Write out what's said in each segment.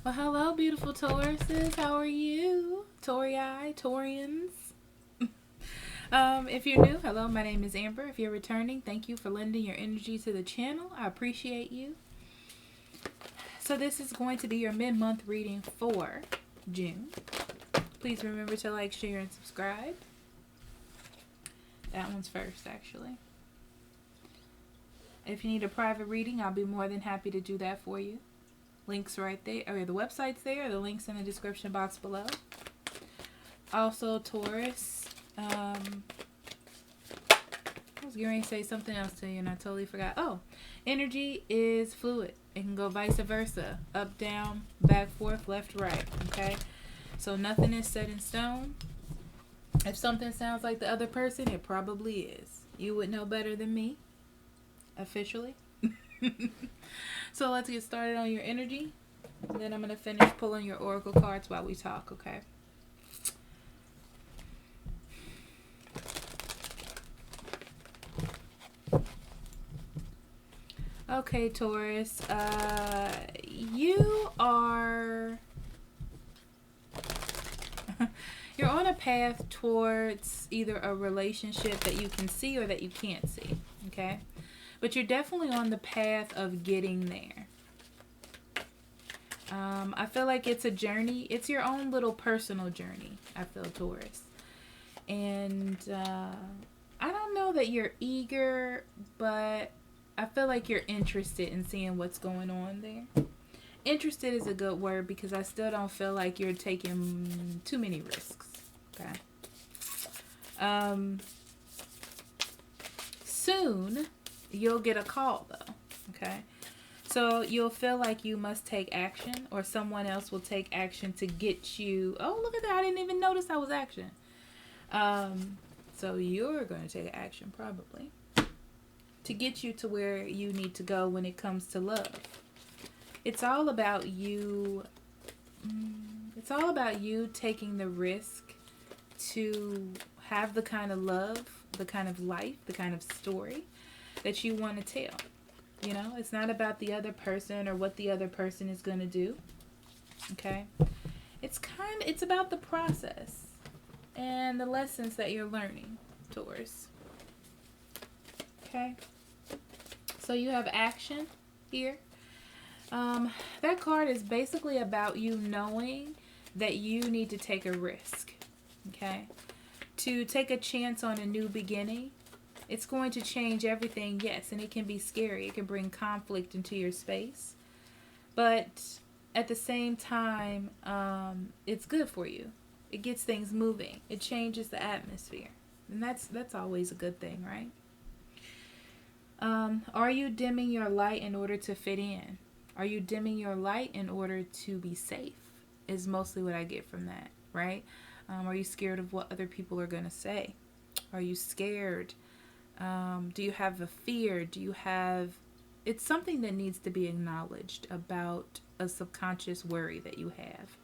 Well, hello, beautiful Tauruses. How are you? Taurians. If you're new, hello, my name is Amber. If you're returning, thank you for lending your energy to the channel. I appreciate you. So this is going to be your mid-month reading for June. Please remember to like, share, and subscribe. That one's first, actually. If you need a private reading, I'll be more than happy to do that for you. Links right there. Okay, the website's there. The link's in the description box below. Also, Taurus. I was going to say something else to you and I totally forgot. Oh, energy is fluid. It can go vice versa. Up, down, back, forth, left, right. Okay? So nothing is set in stone. If something sounds like the other person, it probably is. You would know better than me. Officially. So let's get started on your energy. And then I'm going to finish pulling your oracle cards while we talk, okay? Okay, Taurus. You are... You're on a path towards either a relationship that you can see or that you can't see, okay? But you're definitely on the path of getting there. I feel like it's a journey. It's your own little personal journey, I feel, Taurus. And I don't know that you're eager, but I feel like you're interested in seeing what's going on there. Interested is a good word because I still don't feel like you're taking too many risks. Okay. Soon, you'll get a call, though. Okay. So you'll feel like you must take action, or someone else will take action to get you. Oh, look at that. I didn't even notice that was action. So you're going to take action, probably, to get you to where you need to go when it comes to love. It's all about you. It's all about you taking the risk to have the kind of love, the kind of life, the kind of story that you want to tell. You know, it's not about the other person or what the other person is going to do. Okay? It's about the process and the lessons that you're learning, Taurus. Okay? So you have action here. That card is basically about you knowing that you need to take a risk. Okay? To take a chance on a new beginning. It's going to change everything, yes, and it can be scary. It can bring conflict into your space. But at the same time, it's good for you. It gets things moving. It changes the atmosphere. And that's always a good thing, right? Are you dimming your light in order to fit in? Are you dimming your light in order to be safe? Is mostly what I get from that, right? Are you scared of what other people are going to say? Are you scared? Do you have a fear? Do you have... It's something that needs to be acknowledged about a subconscious worry that you have.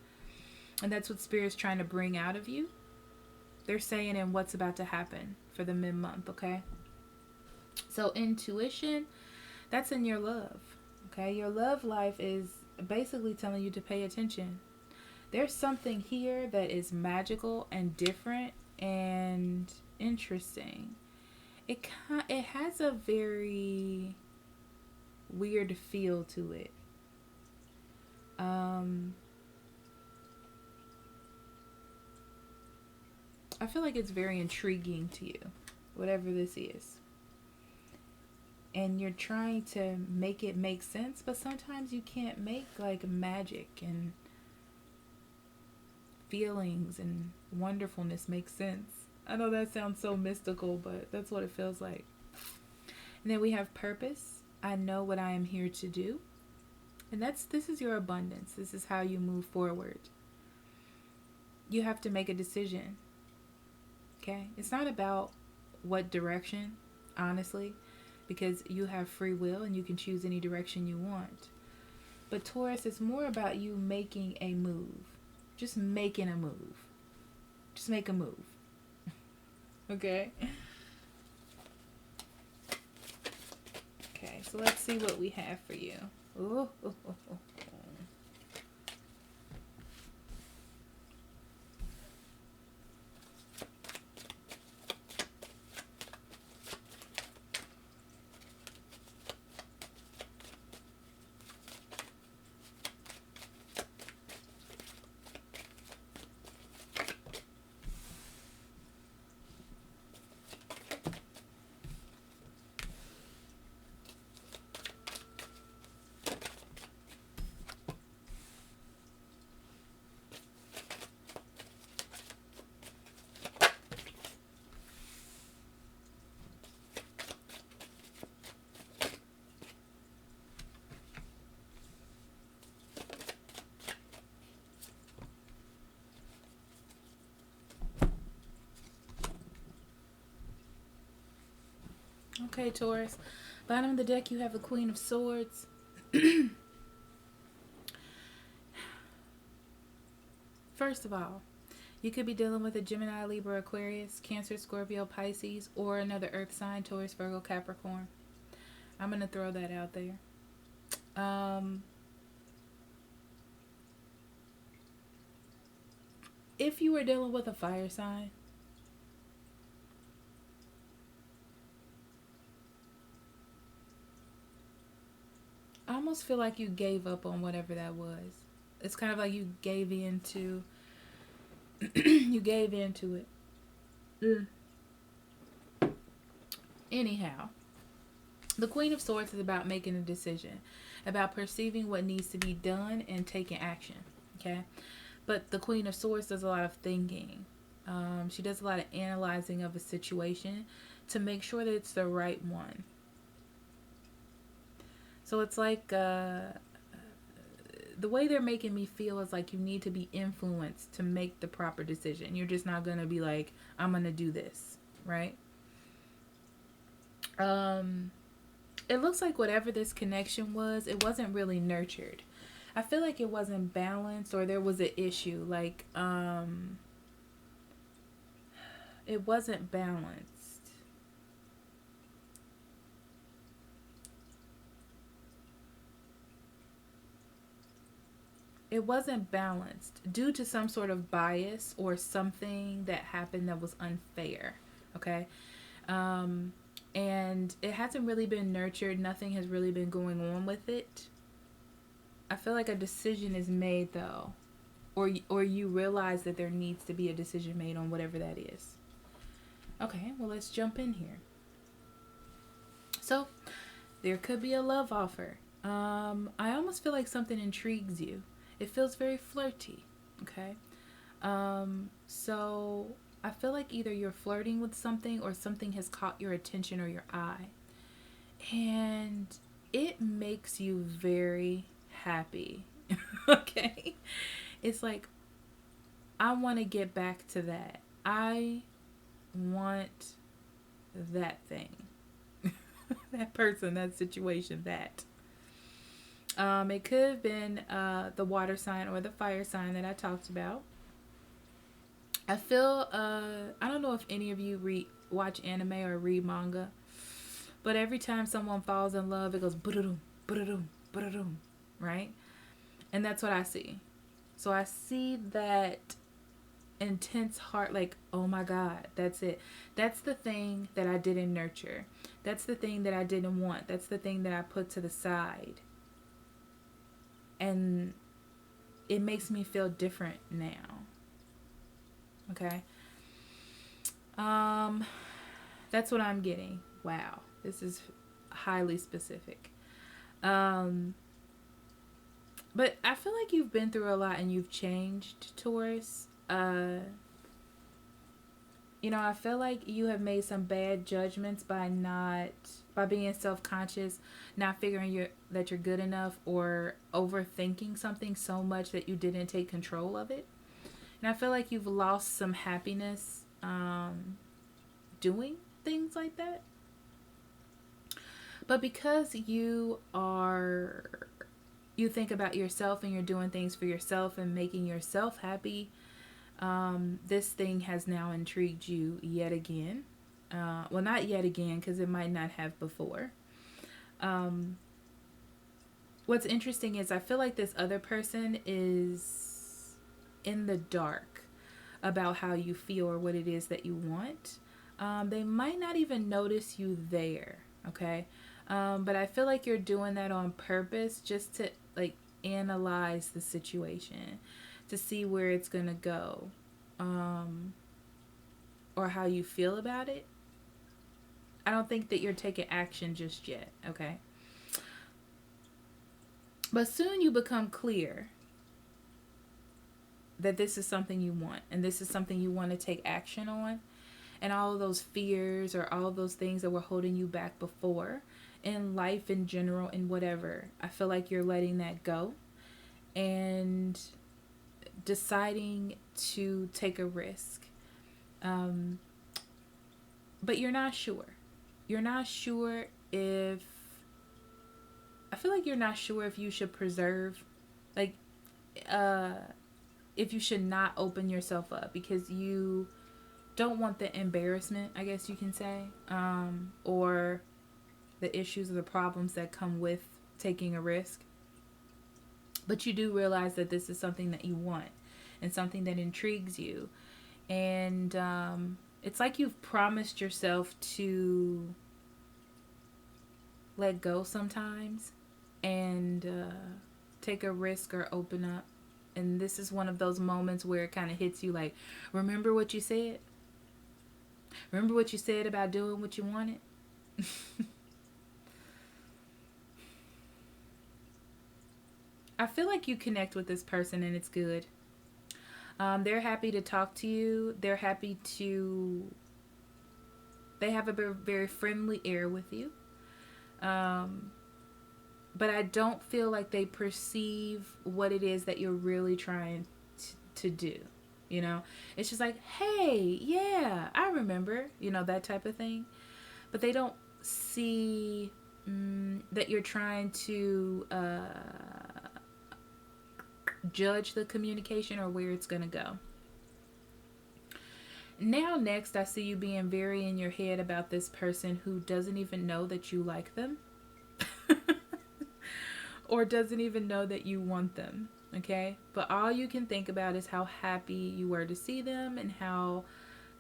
And that's what Spirit's trying to bring out of you. They're saying in what's about to happen for the mid-month, okay? So intuition, that's in your love, okay? Your love life is basically telling you to pay attention. There's something here that is magical and different and interesting. It has a very weird feel to it. I feel like it's very intriguing to you, whatever this is. And you're trying to make it make sense, but sometimes you can't make like magic and feelings and wonderfulness make sense. I know that sounds so mystical, but that's what it feels like. And then we have purpose. I know what I am here to do. And this is your abundance. This is how you move forward. You have to make a decision. Okay? It's not about what direction, honestly, because you have free will and you can choose any direction you want. But Taurus, it's more about you making a move. Just making a move. Just make a move. Okay. Okay, so let's see what we have for you. Ooh. Okay, Taurus. Bottom of the deck, you have the Queen of Swords. First of all, you could be dealing with a Gemini, Libra, Aquarius, Cancer, Scorpio, Pisces, or another earth sign, Taurus, Virgo, Capricorn. I'm going to throw that out there. If you were dealing with a fire sign, I almost feel like you gave up on whatever that was. It's kind of like you gave into you gave into it. Anyhow, the Queen of Swords is about making a decision, about perceiving what needs to be done and taking action. Okay, but the Queen of Swords does a lot of thinking. She does a lot of analyzing of a situation to make sure that it's the right one. So it's like the way they're making me feel is like you need to be influenced to make the proper decision. You're just not going to be like, I'm going to do this, right? It looks like whatever this connection was, it wasn't really nurtured. I feel like it wasn't balanced, or there was an issue. Like, it wasn't balanced. It wasn't balanced due to some sort of bias or something that happened that was unfair. Okay. And it hasn't really been nurtured. Nothing has really been going on with it. I feel like a decision is made though, or you realize that there needs to be a decision made on whatever that is. Okay, well, let's jump in here. So there could be a love offer. I almost feel like something intrigues you. It feels very flirty. Okay. So I feel like either you're flirting with something or something has caught your attention or your eye. And it makes you very happy. Okay. It's like, I want to get back to that. I want that thing. That person, that situation, that. It could have been the water sign or the fire sign that I talked about. I feel, I don't know if any of you watch anime or read manga, but every time someone falls in love, it goes ba-da-doom, ba-da-doom, ba-da-doom, right? And that's what I see. So I see that intense heart, like, oh my God, that's it. That's the thing that I didn't nurture. That's the thing that I didn't want. That's the thing that I put to the side. And it makes me feel different now. Okay. That's what I'm getting. Wow. This is highly specific. But I feel like you've been through a lot and you've changed, Taurus. I feel like you have made some bad judgments by being self-conscious, not figuring that you're good enough, or overthinking something so much that you didn't take control of it. And I feel like you've lost some happiness doing things like that. But because you think about yourself and you're doing things for yourself and making yourself happy, this thing has now intrigued you yet again. Well, not yet again, because it might not have before. What's interesting is I feel like this other person is in the dark about how you feel or what it is that you want. They might not even notice you there, okay? But I feel like you're doing that on purpose just to, like, analyze the situation, to see where it's going to go, or how you feel about it. I don't think that you're taking action just yet, okay? But soon you become clear that this is something you want, and this is something you want to take action on. And all of those fears or all of those things that were holding you back before in life in general and whatever, I feel like you're letting that go and deciding to take a risk. But you're not sure. you're not sure if, I feel like you're not sure if you should preserve, like, if you should not open yourself up because you don't want the embarrassment, I guess you can say, or the issues or the problems that come with taking a risk. But you do realize that this is something that you want and something that intrigues you. And it's like you've promised yourself to let go sometimes and take a risk or open up. And this is one of those moments where it kind of hits you like, remember what you said? Remember what you said about doing what you wanted? I feel like you connect with this person and it's good. They're happy to talk to you. They're happy to... They have a very friendly air with you. But I don't feel like they perceive what it is that you're really trying to do. You know? It's just like, hey, yeah, I remember. You know, that type of thing. But they don't see that you're trying to... judge the communication or where it's gonna go. Now next, I see you being very in your head about this person who doesn't even know that you like them or doesn't even know that you want them. Okay, but all you can think about is how happy you were to see them and how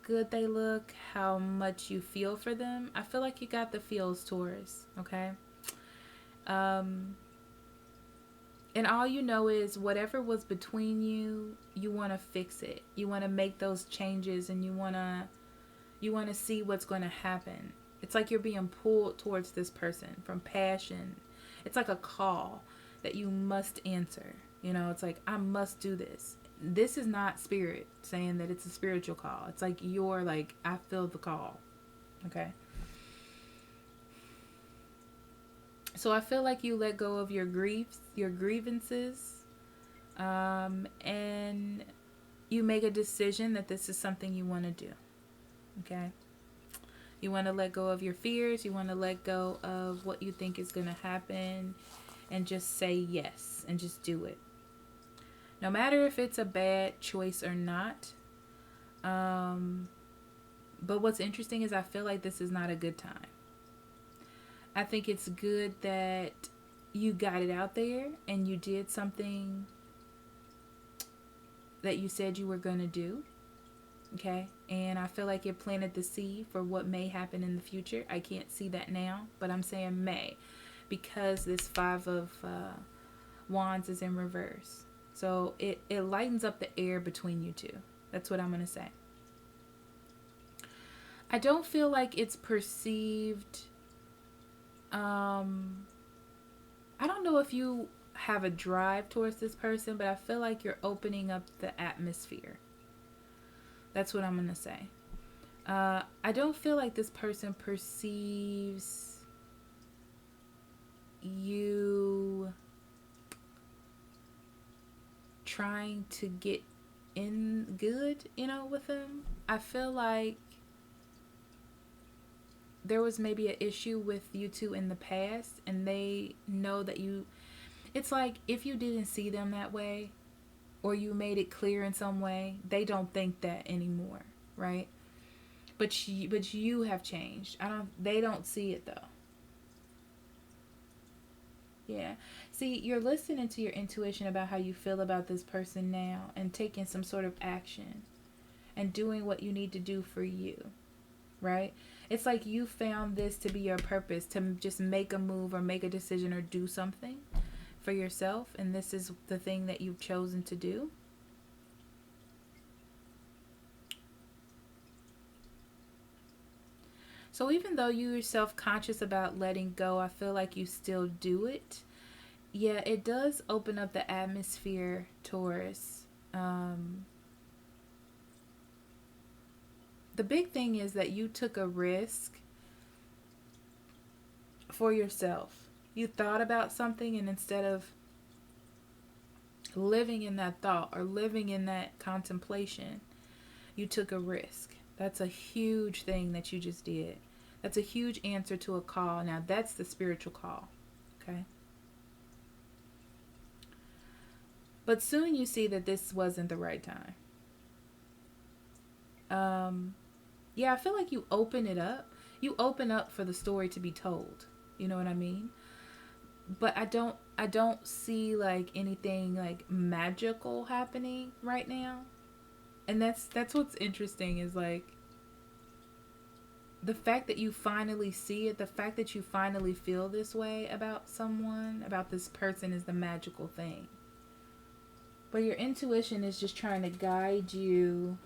good they look, how much you feel for them. I feel like you got the feels, Taurus. Okay, and all you know is whatever was between you, you want to fix it. You want to make those changes and you want to see what's going to happen. It's like you're being pulled towards this person from passion. It's like a call that you must answer. You know, it's like, I must do this. This is not spirit saying that it's a spiritual call. It's like you're like, I feel the call. Okay. So I feel like you let go of your griefs, your grievances, and you make a decision that this is something you want to do. Okay? You want to let go of your fears. You want to let go of what you think is going to happen and just say yes and just do it. No matter if it's a bad choice or not. But what's interesting is I feel like this is not a good time. I think it's good that you got it out there and you did something that you said you were going to do. Okay? And I feel like it planted the seed for what may happen in the future. I can't see that now, but I'm saying may. Because this 5 of Wands is in reverse. So it lightens up the air between you two. That's what I'm going to say. I don't feel like it's perceived... I don't know if you have a drive towards this person, but I feel like you're opening up the atmosphere. That's what I'm going to say. I don't feel like this person perceives you trying to get in good, you know, with them. I feel like there was maybe an issue with you two in the past and they know that you... It's like if you didn't see them that way or you made it clear in some way, they don't think that anymore, right? But you have changed. They don't see it though. Yeah. See, you're listening to your intuition about how you feel about this person now and taking some sort of action and doing what you need to do for you, right? It's like you found this to be your purpose, to just make a move or make a decision or do something for yourself. And this is the thing that you've chosen to do. So even though you're self-conscious about letting go, I feel like you still do it. Yeah, it does open up the atmosphere, Taurus. The big thing is that you took a risk for yourself. You thought about something and instead of living in that thought or living in that contemplation, you took a risk. That's a huge thing that you just did. That's a huge answer to a call. Now, that's the spiritual call. Okay? But soon you see that this wasn't the right time. Yeah, I feel like you open it up. You open up for the story to be told. You know what I mean? But I don't see like anything like magical happening right now. And that's what's interesting, is like the fact that you finally see it, the fact that you finally feel this way about someone, about this person, is the magical thing. But your intuition is just trying to guide you.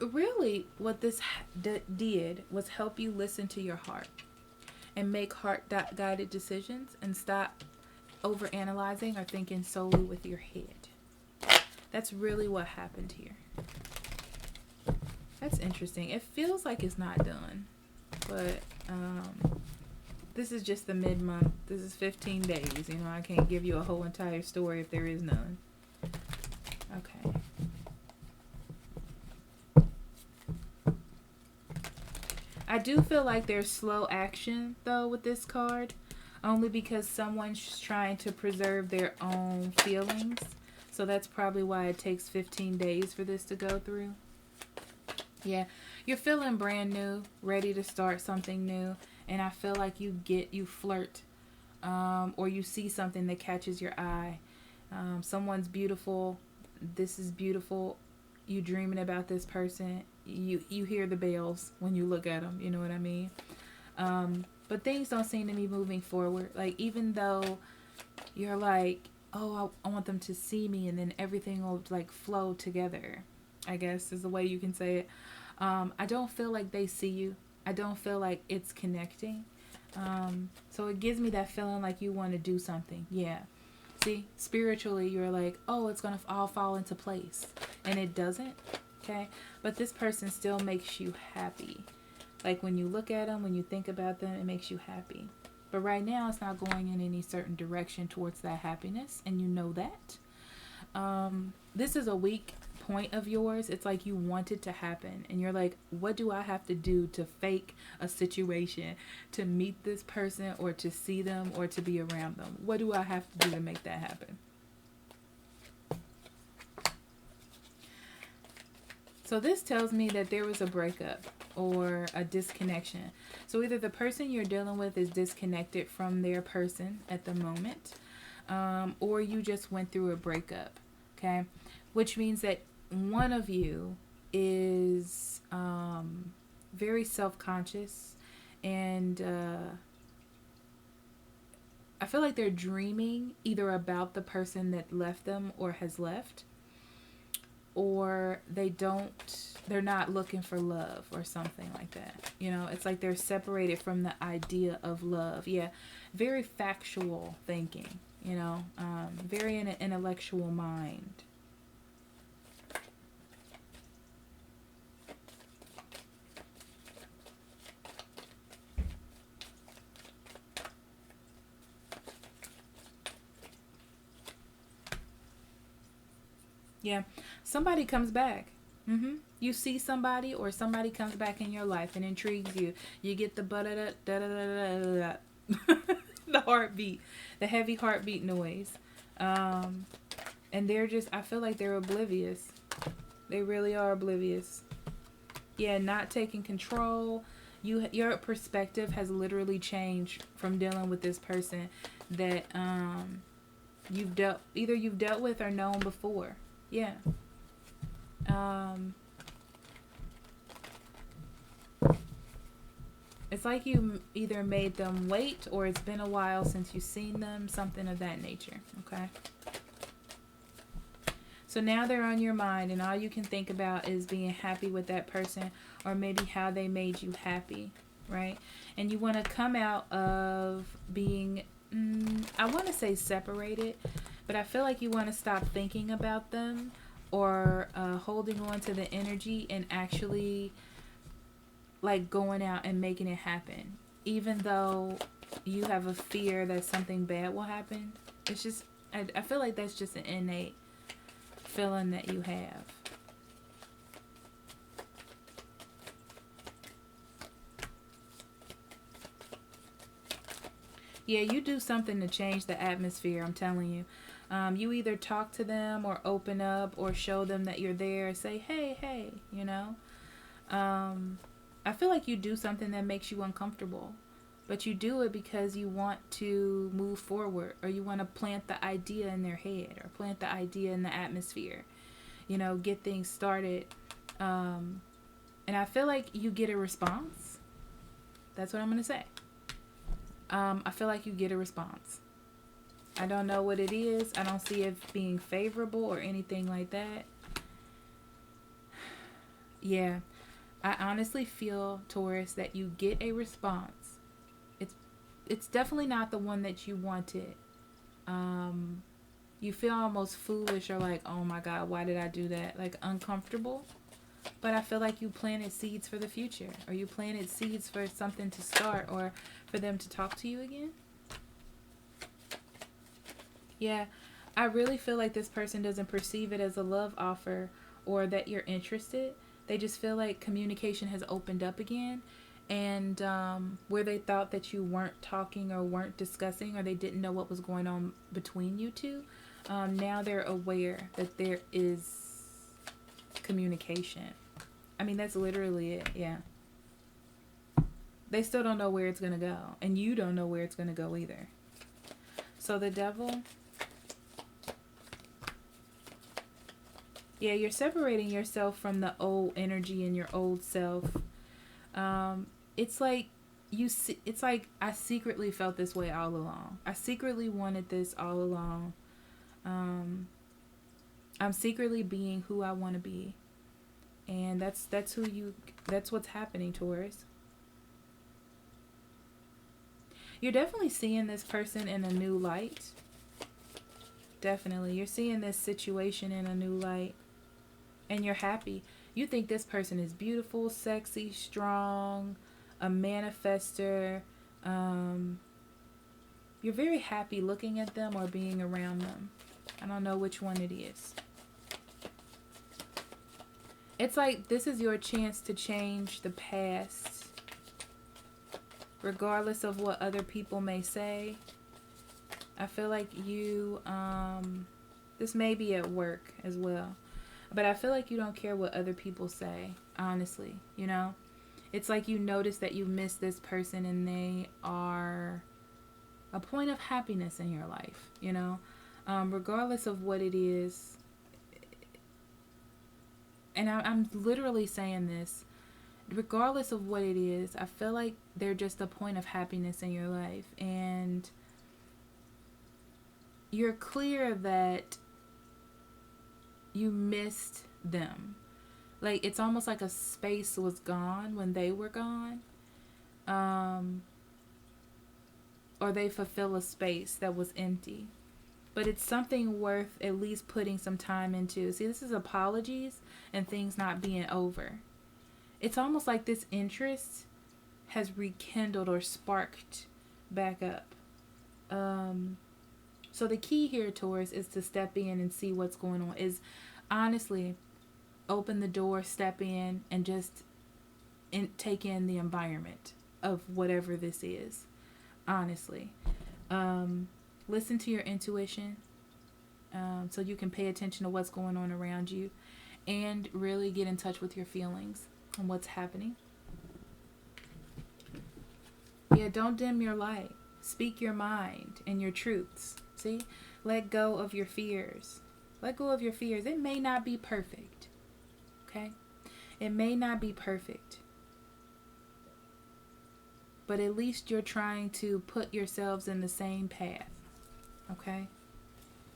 Really, what this did was help you listen to your heart and make heart-guided decisions and stop overanalyzing or thinking solely with your head. That's really what happened here. That's interesting. It feels like it's not done, but this is just the mid-month. This is 15 days. You know, I can't give you a whole entire story if there is none. Okay. I do feel like there's slow action, though, with this card. Only because someone's trying to preserve their own feelings. So that's probably why it takes 15 days for this to go through. Yeah, you're feeling brand new, ready to start something new. And I feel like you flirt. Or you see something that catches your eye. Someone's beautiful. This is beautiful. You dreaming about this person. You hear the bells when you look at them. You know what I mean? But things don't seem to be moving forward. Like, even though you're like, oh, I want them to see me, and then everything will like flow together, I guess is the way you can say it. I don't feel like they see you. I don't feel like it's connecting. So it gives me that feeling like you want to do something. Yeah. See, spiritually, you're like, oh, it's going to all fall into place. And it doesn't. Okay. But this person still makes you happy. Like when you look at them, when you think about them, it makes you happy. But right now, it's not going in any certain direction towards that happiness. And you know that. This is a weak point of yours. It's like you want it to happen. And you're like, what do I have to do to fake a situation, to meet this person, or to see them, or to be around them? What do I have to do to make that happen? So this tells me that there was a breakup or a disconnection. So either the person you're dealing with is disconnected from their person at the moment, or you just went through a breakup, okay? Which means that one of you is very self-conscious, and I feel like they're dreaming either about the person that left them or has left, or they're not looking for love or something like that. You know, it's like they're separated from the idea of love. Yeah, very factual thinking, you know, very in an intellectual mind. Yeah, somebody comes back. You see somebody, or somebody comes back in your life and intrigues you. You get the the heartbeat, the heavy heartbeat noise. And they're just, I feel like they're oblivious. They really are oblivious. Yeah, not taking control. Your perspective has literally changed from dealing with this person that you've dealt with or known before. Yeah. It's like you either made them wait, or it's been a while since you've seen them, something of that nature. Okay. So now they're on your mind, and all you can think about is being happy with that person, or maybe how they made you happy, right? And you want to come out of being, I want to say separated, but I feel like you want to stop thinking about them or holding on to the energy and actually like going out and making it happen. Even though you have a fear that something bad will happen. It's just, I feel like that's just an innate feeling that you have. Yeah, you do something to change the atmosphere, I'm telling you. You either talk to them or open up or show them that you're there. Say, hey, hey, you know. I feel like you do something that makes you uncomfortable. But you do it because you want to move forward, or you want to plant the idea in their head, or plant the idea in the atmosphere. You know, get things started. And I feel like you get a response. That's what I'm going to say. I feel like you get a response. I don't know what it is. I don't see it being favorable or anything like that. Yeah. I honestly feel, Taurus, that you get a response. It's definitely not the one that you wanted. You feel almost foolish, or like, oh my God, why did I do that? Like uncomfortable. But I feel like you planted seeds for the future, or you planted seeds for something to start, or for them to talk to you again. Yeah, I really feel like this person doesn't perceive it as a love offer or that you're interested. They just feel like communication has opened up again. And where they thought that you weren't talking or weren't discussing, or they didn't know what was going on between you two, now they're aware that there is communication. I mean, that's literally it. Yeah. They still don't know where it's going to go. And you don't know where it's going to go either. So the Devil. Yeah, you're separating yourself from the old energy and your old self. It's like it's like I secretly felt this way all along. I secretly wanted this all along. I'm secretly being who I want to be. And that's what's happening, Taurus. You're definitely seeing this person in a new light. Definitely. You're seeing this situation in a new light. And you're happy. You think this person is beautiful, sexy, strong, a manifester. You're very happy looking at them or being around them. I don't know which one it is. It's like this is your chance to change the past, regardless of what other people may say. I feel like you, this may be at work as well, but I feel like you don't care what other people say, honestly, you know? It's like you notice that you miss this person and they are a point of happiness in your life, you know? Regardless of what it is. And I'm literally saying this. Regardless of what it is, I feel like they're just a point of happiness in your life. And you're clear that you missed them. Like, it's almost like a space was gone when they were gone. Or they fulfill a space that was empty. But it's something worth at least putting some time into. See, this is apologies and things not being over. It's almost like this interest has rekindled or sparked back up. So the key here, Taurus, is to step in and see what's going on. Is honestly open the door, step in, and just take in the environment of whatever this is. Honestly. Listen to your intuition, so you can pay attention to what's going on around you and really get in touch with your feelings and what's happening. Yeah, don't dim your light. Speak your mind and your truths. See? Let go of your fears. Let go of your fears. It may not be perfect. Okay? It may not be perfect. But at least you're trying to put yourselves in the same path. Okay?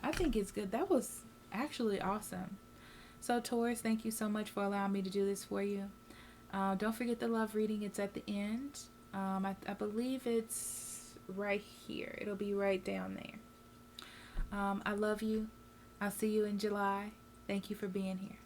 I think it's good. That was actually awesome. So, Taurus, thank you so much for allowing me to do this for you. Don't forget the love reading. It's at the end. I believe it's right here. It'll be right down there. I love you. I'll see you in July. Thank you for being here.